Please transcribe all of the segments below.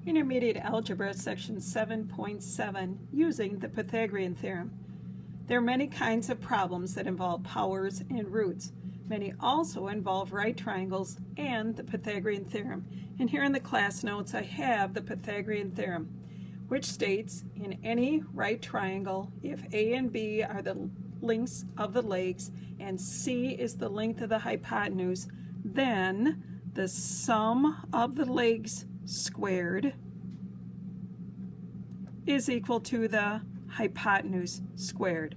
Intermediate Algebra, Section 7.7, using the Pythagorean Theorem. There are many kinds of problems that involve powers and roots. Many also involve right triangles and the Pythagorean Theorem. And here in the class notes I have the Pythagorean Theorem, which states in any right triangle, if A and B are the lengths of the legs and C is the length of the hypotenuse, then the sum of the legs squared is equal to the hypotenuse squared.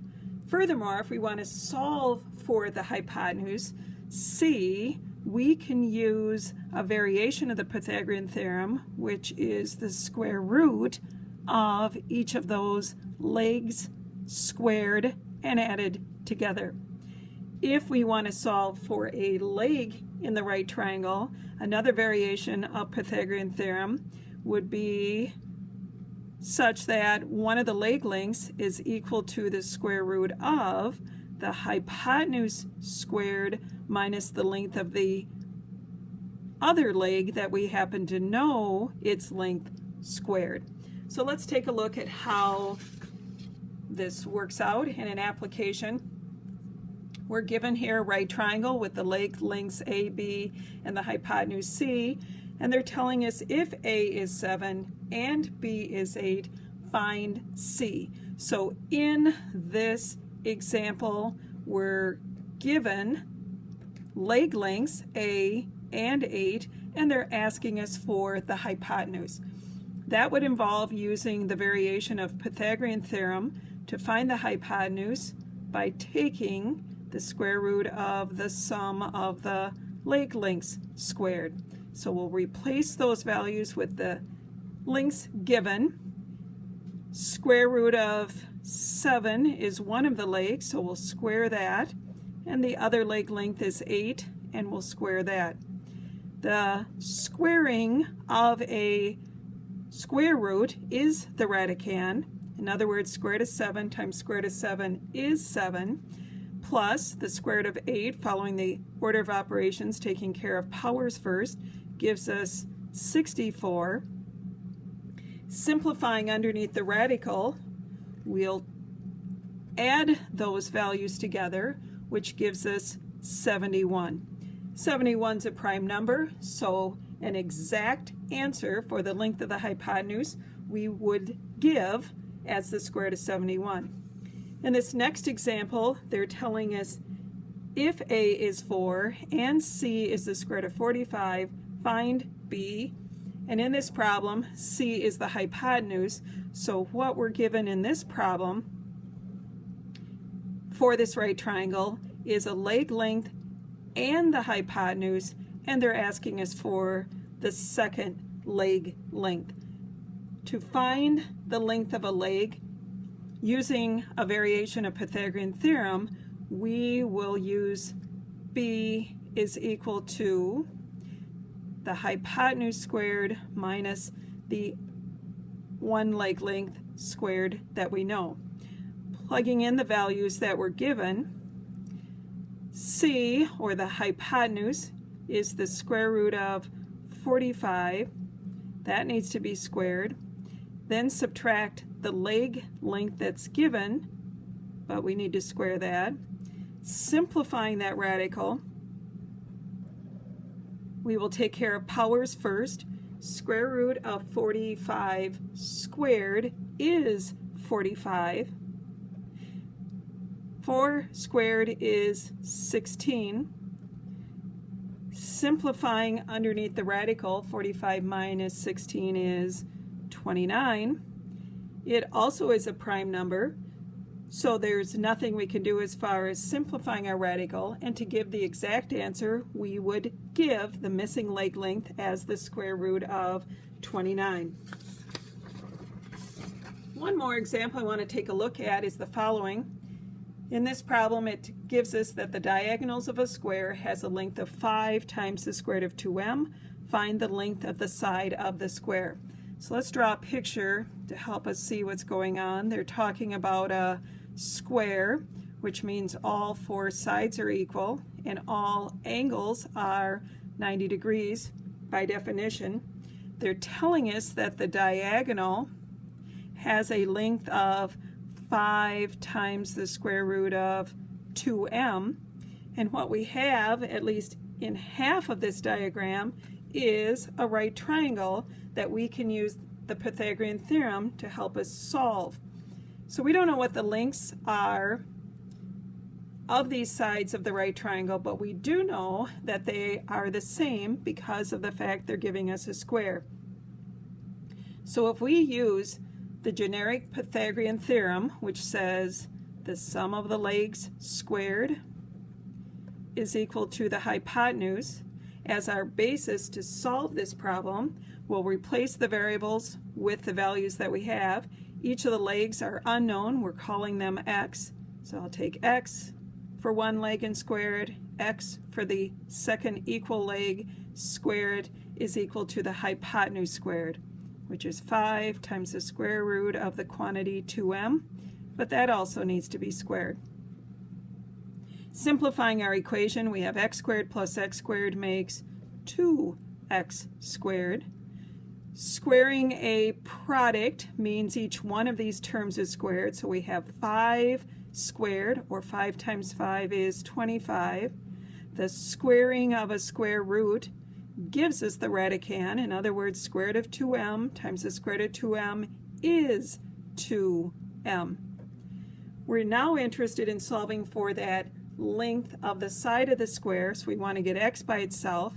Furthermore, if we want to solve for the hypotenuse, C, we can use a variation of the Pythagorean theorem, which is the square root of each of those legs squared and added together. If we want to solve for a leg in the right triangle, another variation of Pythagorean theorem would be such that one of the leg lengths is equal to the square root of the hypotenuse squared minus the length of the other leg that we happen to know its length squared. So let's take a look at how this works out in an application. We're given here a right triangle with the leg lengths A, B, and the hypotenuse C, and they're telling us if A is 7 and B is 8, find C. So in this example, we're given leg lengths A and 8, and they're asking us for the hypotenuse. That would involve using the variation of Pythagorean theorem to find the hypotenuse by taking the square root of the sum of the leg lengths squared. So we'll replace those values with the lengths given. Square root of 7 is one of the legs, so we'll square that. And the other leg length is 8, and we'll square that. The squaring of a square root is the radicand. In other words, square root of 7 times square root of 7 is 7, plus the square root of 8, following the order of operations, taking care of powers first, gives us 64. Simplifying underneath the radical, we'll add those values together, which gives us 71. 71 is a prime number, so an exact answer for the length of the hypotenuse we would give as the square root of 71. In this next example, they're telling us if A is 4 and C is the square root of 45, find B. And in this problem, C is the hypotenuse, so what we're given in this problem for this right triangle is a leg length and the hypotenuse, and they're asking us for the second leg length. To find the length of a leg using a variation of Pythagorean theorem, we will use B is equal to the hypotenuse squared minus the one leg length squared that we know. Plugging in the values that were given, C, or the hypotenuse, is the square root of 45. That needs to be squared. Then subtract the leg length that's given, but we need to square that. Simplifying that radical, we will take care of powers first. Square root of 45 squared is 45. 4 squared is 16. Simplifying underneath the radical, 45 minus 16 is 29. It also is a prime number, so there's nothing we can do as far as simplifying our radical, and to give the exact answer, we would give the missing leg length as the square root of 29. One more example I want to take a look at is the following. In this problem, it gives us that the diagonals of a square has a length of 5 times the square root of 2m. Find the length of the side of the square. So let's draw a picture to help us see what's going on. They're talking about a square, which means all 4 sides are equal and all angles are 90 degrees by definition. they're telling us that the diagonal has a length of 5 times the square root of 2m, and what we have, at least in half of this diagram, is a right triangle that we can use the Pythagorean theorem to help us solve. So we don't know what the lengths are of these sides of the right triangle, but we do know that they are the same because of the fact they're giving us a square. So if we use the generic Pythagorean theorem, which says the sum of the legs squared is equal to the hypotenuse, as our basis to solve this problem, we'll replace the variables with the values that we have. Each of the legs are unknown. We're calling them x. So I'll take x for one leg and square it. X for the second equal leg squared is equal to the hypotenuse squared, which is 5 times the square root of the quantity 2m, but that also needs to be squared. Simplifying our equation, we have x squared plus x squared makes 2x squared. Squaring a product means each one of these terms is squared, so we have 5 squared, or 5 times 5 is 25. The squaring of a square root gives us the radicand. In other words, square root of 2m times the square root of 2m is 2m. We're now interested in solving for that length of the side of the square, so we want to get x by itself.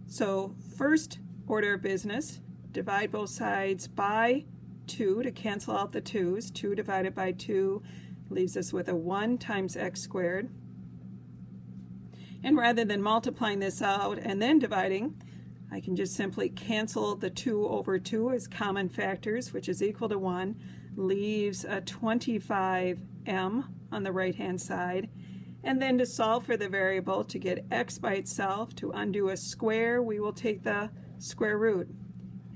So first order of business, divide both sides by 2 to cancel out the 2's. 2 divided by 2 leaves us with a 1 times x squared. And rather than multiplying this out and then dividing, I can just simply cancel the 2 over 2 as common factors, which is equal to 1, leaves a 25m on the right-hand side. And then to solve for the variable, to get x by itself, to undo a square, we will take the square root.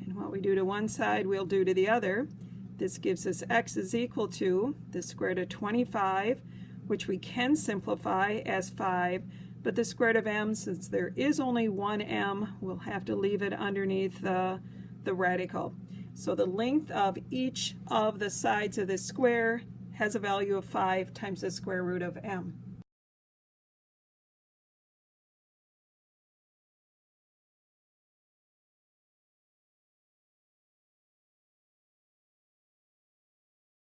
And what we do to one side, we'll do to the other. This gives us x is equal to the square root of 25, which we can simplify as 5, but the square root of m, since there is only one m, we'll have to leave it underneath the radical. So the length of each of the sides of this square has a value of 5 times the square root of m.